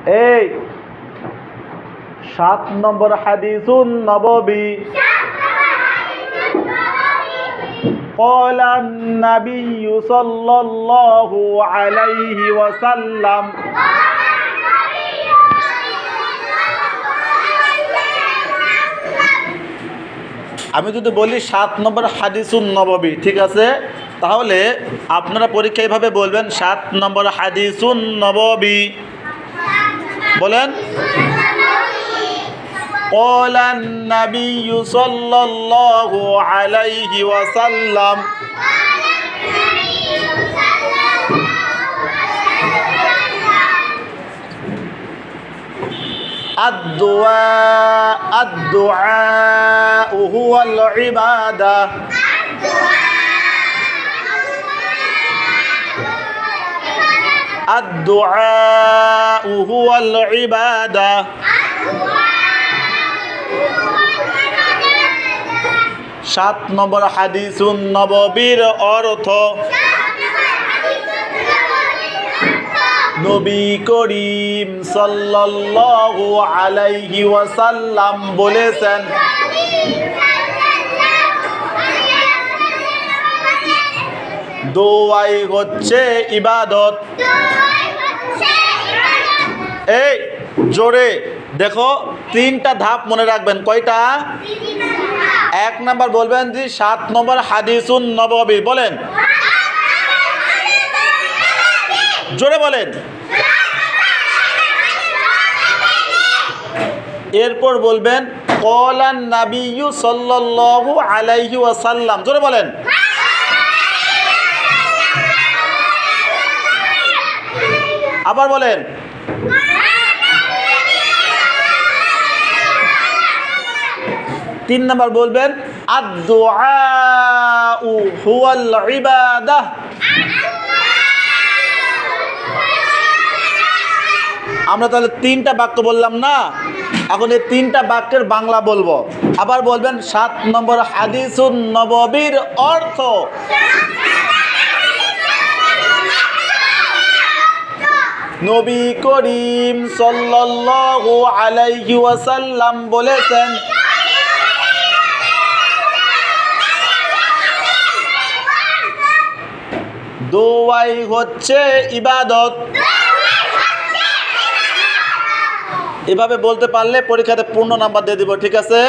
এই 7 নম্বর হাদিসুন নববী। قال النبي صلى الله عليه وسلم আমি যদি বলি 7 নম্বর হাদিসুন নববী, ঠিক আছে, তাহলে আপনারা পরীক্ষা এইভাবে বলবেন 7 নম্বর হাদিসুন নববী। বলেন قال النبي صلى الله عليه وسلم الدعاء هو العبادة. الدعاء هو العبادة. 7 নম্বর হাদিসুন নববীর অর্থ নবী করিম সাল্লাল্লাহু আলাইহি ওয়াসাল্লাম বলেছেন, দোয়াই হচ্ছে ইবাদত। এই জোরে দেখো, 3টা ধাপ মনে রাখবেন। কয়টা? 1 নাম্বার বলবেন যে 7 নম্বর হাদিসুন নববী। বলেন জোরে বলেন। এরপর বলবেন ক্বালান নাবিয়্যু সাল্লাল্লাহু আলাইহি ওয়াসাল্লাম। জোরে বলেন। আবার বলেন। তিন নাম্বার বলবেন আদ-দুআউ হুয়াল ইবাদাহ। আমরা তাহলে 3টা বাক্য বললাম না, এখন এই 3টা বাক্যের বাংলা বলবো। আবার বলবেন 7 নম্বর হাদিসুন নববীর অর্থ। নবী করিম সাল্লাল্লাহু আলাইহি ওয়াসাল্লাম বলেছেন, দোয়াই হচ্ছে ইবাদত। এভাবে বলতে পারলে পরীক্ষাতে পূর্ণ নাম্বার দিয়ে দিব, ঠিক আছে।